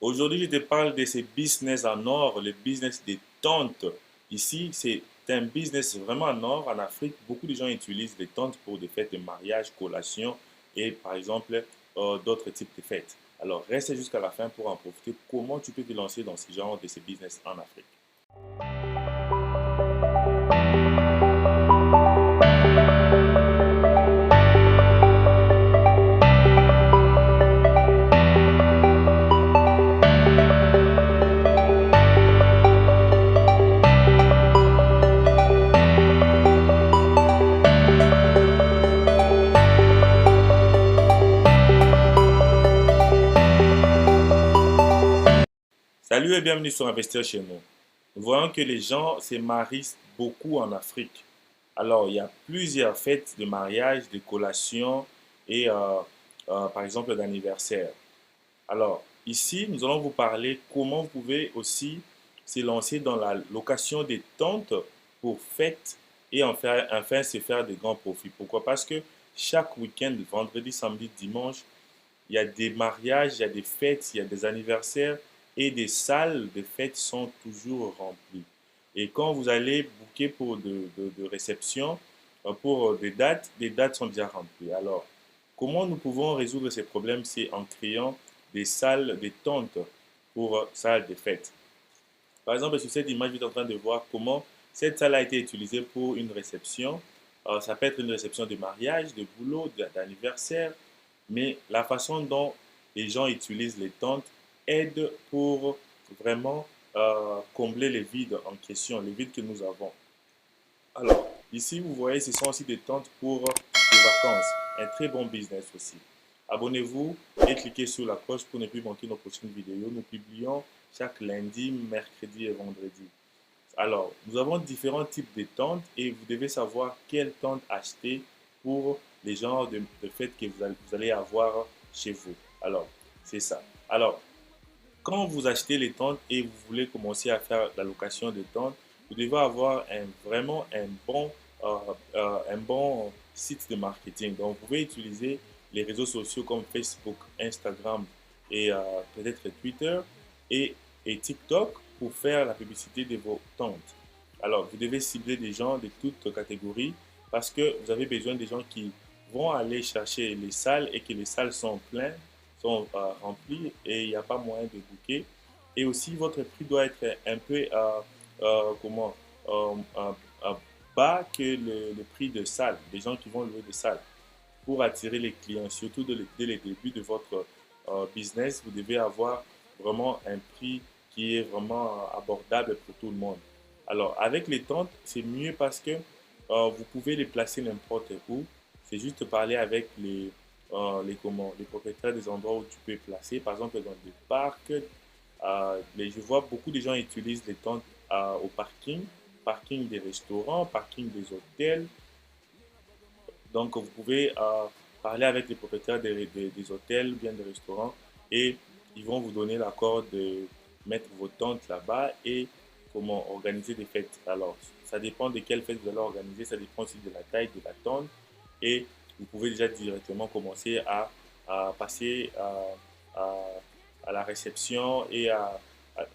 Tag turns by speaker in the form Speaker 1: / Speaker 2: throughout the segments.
Speaker 1: Aujourd'hui, je te parle de ces business en or, le business des tentes. Ici, c'est un business vraiment en or. En Afrique, beaucoup de gens utilisent les tentes pour des fêtes de mariage, collation et par exemple d'autres types de fêtes. Alors, reste jusqu'à la fin pour en profiter. Comment tu peux te lancer dans ce genre de ces business en Afrique? Salut et bienvenue sur Investir chez nous. Nous voyons que les gens se marient beaucoup en Afrique. Alors, il y a plusieurs fêtes de mariage, de collation et par exemple d'anniversaire. Alors, ici, nous allons vous parler comment vous pouvez aussi se lancer dans la location des tentes pour fêtes et enfin se faire de grands profits. Pourquoi? Parce que chaque week-end, vendredi, samedi, dimanche, il y a des mariages, il y a des fêtes, il y a des anniversaires et des salles de fêtes sont toujours remplies. Et quand vous allez booker pour de réception, pour des dates sont déjà remplies. Alors, comment nous pouvons résoudre ces problèmes? C'est en créant des salles, des tentes pour salles de fêtes. Par exemple, sur cette image, vous êtes en train de voir comment cette salle a été utilisée pour une réception. Ça peut être une réception de mariage, de boulot, d'anniversaire, mais la façon dont les gens utilisent les tentes aide pour vraiment combler les vides en question, les vides que nous avons. Alors, ici, vous voyez, ce sont aussi des tentes pour les vacances. Un très bon business aussi. Abonnez-vous et cliquez sur la cloche pour ne plus manquer nos prochaines vidéos. Nous publions chaque lundi, mercredi et vendredi. Alors, nous avons différents types de tentes et vous devez savoir quelle tente acheter pour les genres de fêtes que vous allez avoir chez vous. Alors, c'est ça. Alors, quand vous achetez les tentes et vous voulez commencer à faire la location de tentes, vous devez avoir vraiment un bon site de marketing. Donc, vous pouvez utiliser les réseaux sociaux comme Facebook, Instagram et peut-être Twitter et, et TikTok pour faire la publicité de vos tentes. Alors, vous devez cibler des gens de toutes catégories parce que vous avez besoin des gens qui vont aller chercher les salles et que les salles sont pleines, sont remplies et il n'y a pas moyen de booker. Et aussi, votre prix doit être un peu comment, euh, euh, euh, bas que le prix de salle, des gens qui vont louer des salles. Pour attirer les clients, surtout dès le début de votre business, vous devez avoir vraiment un prix qui est vraiment abordable pour tout le monde. Alors, avec les tentes, c'est mieux parce que vous pouvez les placer n'importe où. C'est juste parler avec les propriétaires des endroits où tu peux placer. Par exemple, dans des parcs, je vois beaucoup de gens utilisent les tentes au parking, parking des restaurants, parking des hôtels. Donc, vous pouvez parler avec les propriétaires des hôtels ou bien des restaurants et ils vont vous donner l'accord de mettre vos tentes là-bas et comment organiser des fêtes. Alors, ça dépend de quelle fête vous allez organiser, ça dépend aussi de la taille de la tente et vous pouvez déjà directement commencer à passer à, à la réception et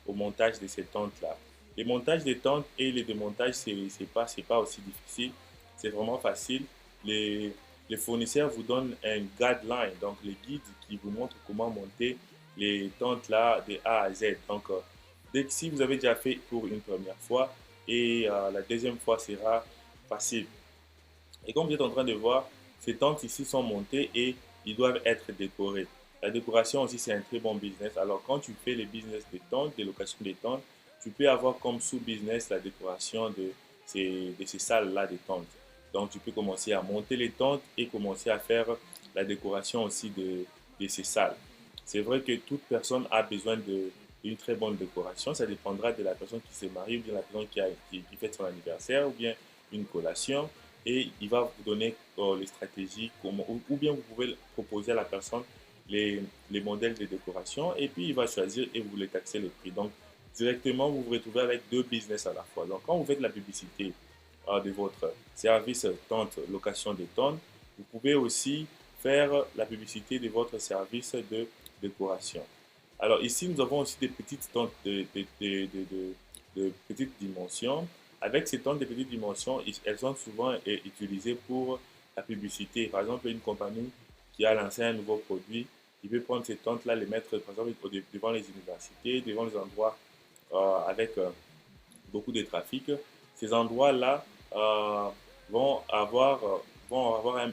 Speaker 1: au montage de ces tentes-là. Les montages des tentes et les démontages, c'est pas aussi difficile, c'est vraiment facile. Les, les fournisseurs vous donnent un guideline, donc les guides qui vous montrent comment monter les tentes là de A à Z. Donc, dès que si vous avez déjà fait pour une première fois et la deuxième fois sera facile. Et comme vous êtes en train de voir, ces tentes ici sont montées et ils doivent être décorées. La décoration aussi, c'est un très bon business. Alors, quand tu fais les business des tentes, des locations des tentes, tu peux avoir comme sous-business la décoration de ces salles-là des tentes. Donc, tu peux commencer à monter les tentes et commencer à faire la décoration aussi de ces salles. C'est vrai que toute personne a besoin d'une très bonne décoration. Ça dépendra de la personne qui s'est mariée ou bien la personne qui fête son anniversaire ou bien une collation et il va vous donner les stratégies comment, ou bien vous pouvez proposer à la personne les modèles de décoration et puis il va choisir et vous les taxer le prix. Donc, directement, vous vous retrouvez avec deux business à la fois. Donc, quand vous faites la publicité de votre service tente, location de tentes, vous pouvez aussi faire la publicité de votre service de décoration. Alors ici, nous avons aussi des petites tentes de petites dimensions. Avec ces tentes de petites dimensions, elles sont souvent utilisées pour la publicité. Par exemple, une compagnie qui a lancé un nouveau produit, il peut prendre ces tentes-là, les mettre par exemple devant les universités, devant les endroits avec beaucoup de trafic. Ces endroits-là euh, vont avoir,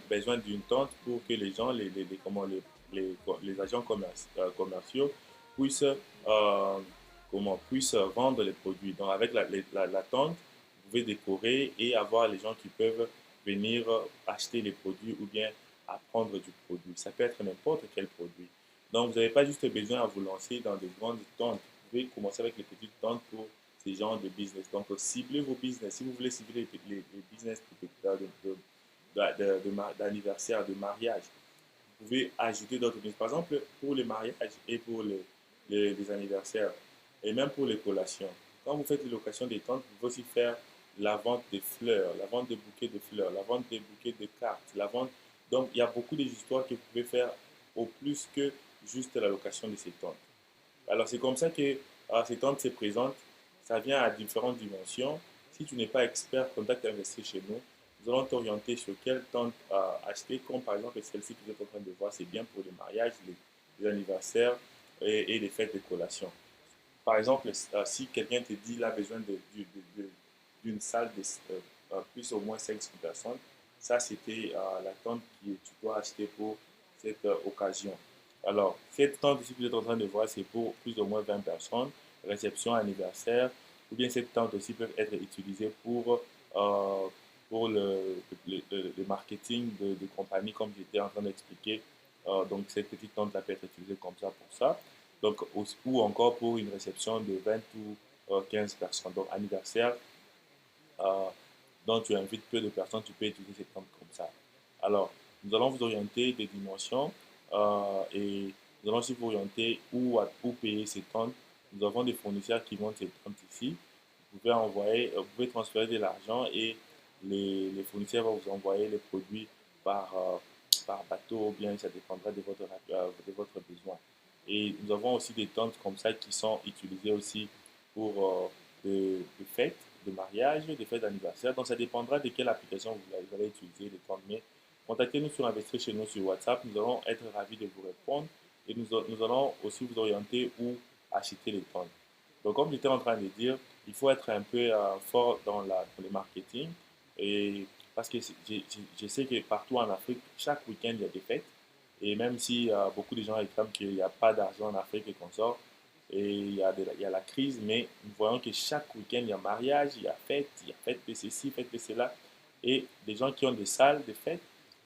Speaker 1: besoin d'une tente pour que les gens, les agents commerciaux puissent, puissent vendre les produits. Donc avec la tente, vous pouvez décorer et avoir les gens qui peuvent venir acheter les produits ou bien apprendre du produit. Ça peut être n'importe quel produit. Donc vous n'avez pas juste besoin à vous lancer dans de grandes tentes. Vous pouvez commencer avec les petites tentes pour ces genres de business. Donc, ciblez vos business. Si vous voulez cibler les business d'anniversaire, de mariage, vous pouvez ajouter d'autres business. Par exemple, pour les mariages et pour les anniversaires, et même pour les collations. Quand vous faites les locations des tentes, vous pouvez aussi faire la vente des fleurs, la vente des bouquets de fleurs, la vente des bouquets de cartes, la vente. Donc, il y a beaucoup d'histoires que vous pouvez faire au plus que juste la location de ces tentes. Alors, c'est comme ça que ces tentes se présentent. Ça vient à différentes dimensions. Si tu n'es pas expert, contacte Investir chez nous. Nous allons t'orienter sur quelle tente acheter, comme par exemple celle-ci que vous êtes en train de voir. C'est bien pour les mariages, les anniversaires et les fêtes de collation. Par exemple, si quelqu'un te dit qu'il a besoin d'une salle de plus ou moins 500 personnes, ça c'était la tente que tu dois acheter pour cette occasion. Alors, cette tente ici que vous êtes en train de voir, c'est pour plus ou moins 20 personnes, réception, anniversaire, ou bien cette tente aussi peut être utilisée euh, pour le marketing de compagnie, comme j'étais en train d'expliquer. Donc, cette petite tente-là peut être utilisée comme ça pour ça. Donc, ou encore pour une réception de 20 ou 15 personnes. Donc, anniversaire, euh, dont tu invites peu de personnes, tu peux utiliser cette tente comme ça. Alors, nous allons vous orienter des dimensions et nous allons aussi vous orienter où payer ces tentes. Nous avons des fournisseurs qui vendent ces tentes ici. Vous pouvez transférer de l'argent et les fournisseurs vont vous envoyer les produits par, euh, par bateau ou bien ça dépendra de votre besoin. Et nous avons aussi des tentes comme ça qui sont utilisées aussi pour des fêtes de mariage, des fêtes d'anniversaire. Donc ça dépendra de quelle application vous allez utiliser les tentes. Mais contactez-nous sur Investir chez nous sur WhatsApp. Nous allons être ravis de vous répondre et nous allons aussi vous orienter où acheter les tentes. Donc comme j'étais en train de dire, il faut être un peu fort dans le marketing. Et parce que je sais que partout en Afrique, chaque week-end, il y a des fêtes. Et même si beaucoup de gens réclament qu'il n'y a pas d'argent en Afrique et qu'on sort, et il y a la crise, mais nous voyons que chaque week-end, il y a mariage, il y a fête de ceci, fête de cela. Et les gens qui ont des salles de fête,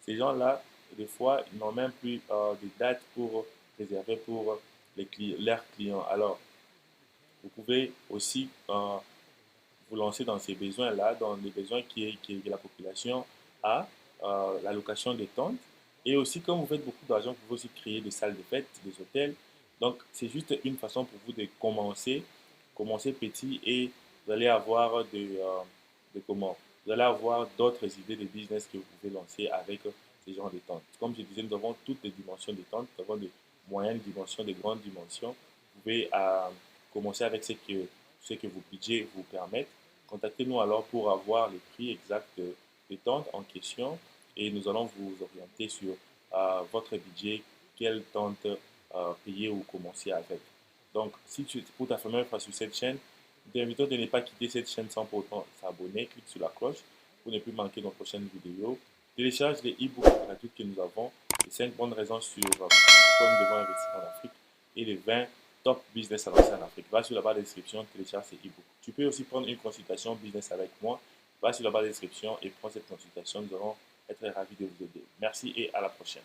Speaker 1: ces gens-là, des fois, ils n'ont même plus de dates pour réserver pour leurs clients. Alors, vous pouvez aussi vous lancer dans ces besoins-là, dans les besoins que la population a, l'allocation des tentes. Et aussi, comme vous faites beaucoup d'argent, vous pouvez aussi créer des salles de fête, des hôtels. Donc, c'est juste une façon pour vous de commencer petit et vous allez avoir vous allez avoir d'autres idées de business que vous pouvez lancer avec ces genres de tentes. Comme je disais, nous avons toutes les dimensions de tentes, nous avons des moyennes dimensions, des grandes dimensions. Vous pouvez commencer avec ce que vos budgets vous permettent. Contactez-nous alors pour avoir le prix exact des tentes en question et nous allons vous orienter sur votre budget, quelle tente payer ou commencer avec. Donc, si tu pour ta première fois sur cette chaîne, nous t'invitons de ne pas quitter cette chaîne sans pour autant s'abonner. Clique sur la cloche pour ne plus manquer nos prochaines vidéos. Télécharge les e-books gratuits que nous avons, les 5 bonnes raisons sur pourquoi nous devons investir en Afrique et les 20 top business à lancer en Afrique. Va sur la barre de description, télécharge ces e-books. Tu peux aussi prendre une consultation business avec moi. Va sur la barre de description et prends cette consultation. Nous allons être ravis de vous aider. Merci et à la prochaine.